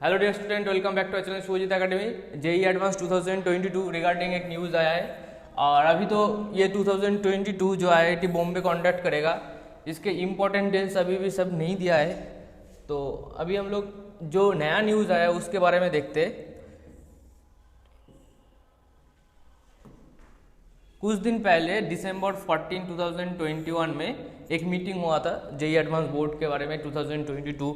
Hello dear student, welcome back to channel Shubhajit academy. JEE advance 2022 regarding एक news आया है और अभी तो ये 2022 जो IIT बॉम्बे कॉन्डक्ट करेगा, इसके इम्पोर्टेंट डेट्स अभी भी सब नहीं दिया है। तो अभी हम लोग जो नया न्यूज़ आया है उसके बारे में देखते हैं। कुछ दिन पहले दिसंबर 14, 2021 में एक मीटिंग हुआ था जेई एडवांस बोर्ड के बारे में 2022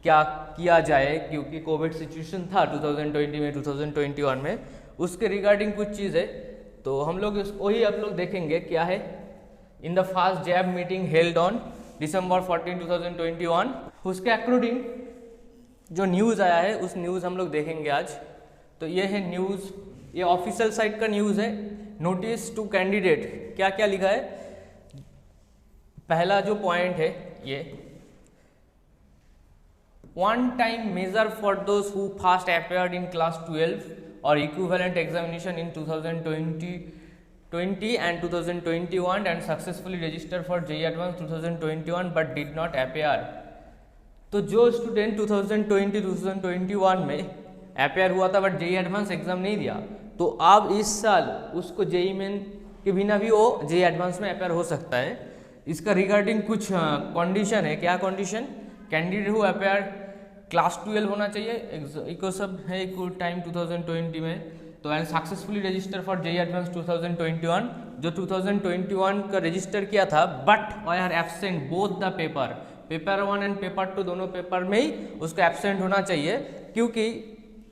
क्या किया जाए, क्योंकि कोविड सिचुएशन था 2020 में 2021 में, उसके रिगार्डिंग कुछ चीज़ है। तो हम लोग वही आप लोग देखेंगे क्या है। In the first JAB meeting held on December 14, 2021, उसके अकॉर्डिंग जो न्यूज़ आया है उस न्यूज़ हम लोग देखेंगे आज। तो ये है न्यूज़, ये ऑफिशियल साइट का न्यूज़ है। नोटिस टू कैंडिडेट, क्या क्या लिखा है। पहला जो पॉइंट है ये, one time measure for those who first appeared in class 12 और equivalent examination in 2020 and 2021 and successfully registered for JEE Advanced 2021 but did not appear। तो जो स्टूडेंट 2020-2021 में अपेयर हुआ था बट जेई एडवांस एग्जाम नहीं दिया, तो अब इस साल उसको जेई मेन के बिना भी वो जेई एडवांस में अपेयर हो सकता है। इसका रिगार्डिंग कुछ कंडीशन है। क्या condition? Candidate who appear class 12 होना चाहिए, इको सब है इको टाइम 2020 में। तो and successfully register for JEE advance 2021, जो 2021 का रजिस्टर किया था but I are absent both the paper 1 and paper 2 दोनों पेपर में ही उसको एब्सेंट होना चाहिए। क्योंकि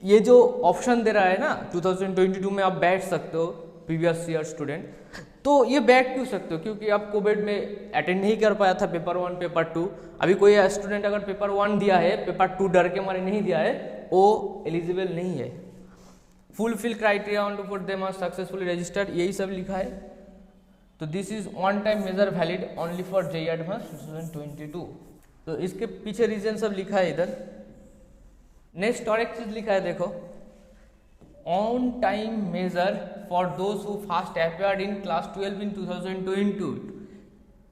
ये जो ऑप्शन दे रहा है ना 2022 में आप बैठ सकते हो प्रीवियस ईयर स्टूडेंट, तो ये बैठ क्यों सकते हो? क्योंकि आप कोविड में अटेंड नहीं कर पाया था पेपर 1 पेपर 2। अभी कोई स्टूडेंट अगर पेपर 1 दिया है, पेपर 2 डर के मारे नहीं दिया है, वो एलिजिबल नहीं है। Fulfil criteria on to put them are successfully registered, यही सब लिखा है। तो this is one time measure valid only for JEE advance 2022। तो इसके पीछे रीजन सब लिखा है इधर। नेक्स्ट और एक चीज लिखा है, देखो, on time measure for those who first appeared in class 12 in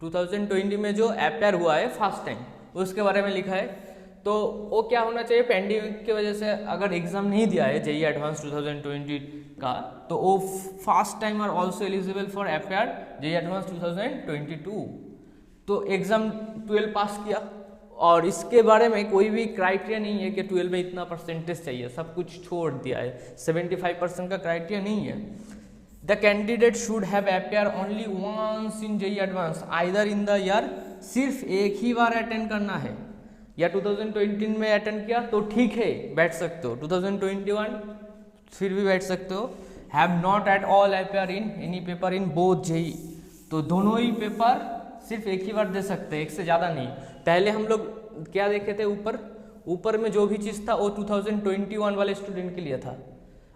2020 में जो अपेयर हुआ है फर्स्ट टाइम, उसके बारे में लिखा है। तो वो क्या होना चाहिए? पेंडेमिक की वजह से अगर एग्जाम नहीं दिया है जेई एडवांस 2020 का, तो वो first time are also eligible for appear JEE advance 2022। तो एग्जाम 12 पास किया और इसके बारे में कोई भी क्राइटेरिया नहीं है कि 12 में इतना परसेंटेज चाहिए, सब कुछ छोड़ दिया है। 75% का क्राइटेरिया नहीं है। The candidate should have appear only once in JEE advance either in the year, सिर्फ एक ही बार अटेंड करना है। या 2020 में अटेंड किया तो ठीक है, बैठ सकते हो। 2021 फिर भी बैठ सकते हो। Have not at all appear in any paper in both JEE, तो दोनों ही पेपर सिर्फ एक ही बार दे सकते हैं, एक से ज़्यादा नहीं। पहले हम लोग क्या देखे थे, ऊपर में जो भी चीज़ था वो 2021 वाले स्टूडेंट के लिए था,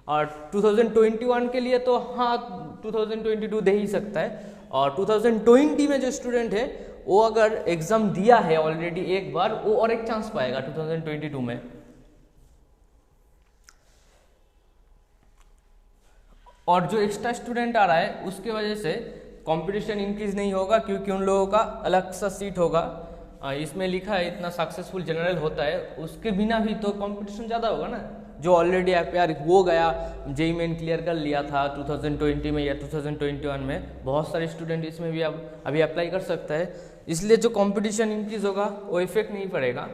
और 2021 के लिए तो हाँ 2022 दे ही सकता है। और 2020 में जो स्टूडेंट है वो अगर एग्जाम दिया है ऑलरेडी एक बार, वो और एक चांस पाएगा 2022 में। और जो एक्स्ट्रा स्टूडेंट आ रहा है उसके वजह से कंपटीशन इंक्रीज नहीं होगा, क्योंकि उन लोगों का अलग सा सीट होगा। इसमें लिखा है इतना सक्सेसफुल जनरल होता है, उसके बिना भी तो कंपटीशन ज़्यादा होगा ना। जो ऑलरेडी अपेयर हो गया, जेई मेन क्लियर कर लिया था 2020 में या 2021 में, बहुत सारे स्टूडेंट इसमें भी अब अभी अप्लाई कर सकता है। इसलिए जो कंपटीशन इंक्रीज होगा वो इफेक्ट नहीं पड़ेगा।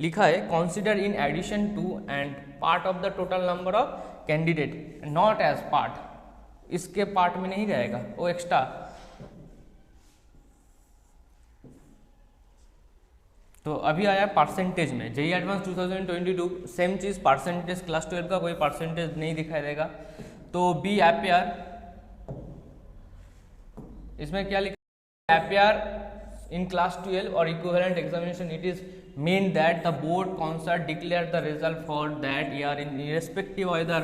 लिखा है consider in addition to and part of the total number of candidate, not as part, इसके पार्ट में नहीं रहेगा, वो एक्स्ट्रा। तो अभी आया परसेंटेज में, जेई एडवांस 2022 सेम चीज़, परसेंटेज क्लास 12 का कोई परसेंटेज नहीं दिखाई देगा। तो बी अपेयर, इसमें क्या लिखा है? अपेयर इन क्लास 12 और equivalent examination, it is mean that the board concert declare the result for that year in irrespective whether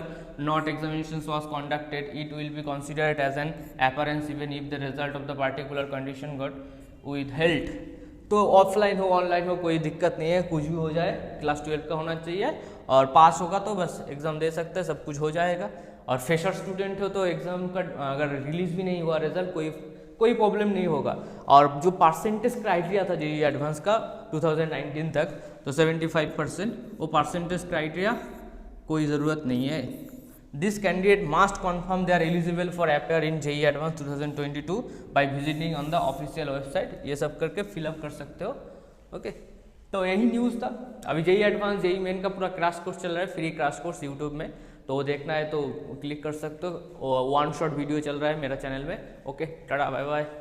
not examinations was conducted, it will be considered as an appearance even if the result of the particular condition got withheld। तो offline हो online हो कोई दिक्कत नहीं है, कुछ भी हो जाए, क्लास 12 का होना चाहिए और पास होगा तो बस एग्जाम दे सकते हैं, सब कुछ हो जाएगा। और फ्रेशर स्टूडेंट हो तो एग्जाम का अगर रिलीज भी नहीं हुआ रिजल्ट, कोई प्रॉब्लम नहीं होगा। और जो परसेंटेज क्राइटेरिया था जेईई एडवांस का 2019 तक, तो 75%, वो परसेंटेज क्राइटेरिया कोई ज़रूरत नहीं है। This candidate must confirm they are eligible for appear in JEE advance 2022 by visiting on the official website. ये सब करके फिलअप कर सकते हो। ओके, तो यही न्यूज़ था। अभी जेईई एडवांस जेईई मेन का पूरा क्रैश कोर्स चल रहा है, फ्री क्रैश कोर्स यूट्यूब में, तो देखना है तो क्लिक कर सकते हो। वन शॉट वीडियो चल रहा है मेरा चैनल में। Okay, tata bye bye.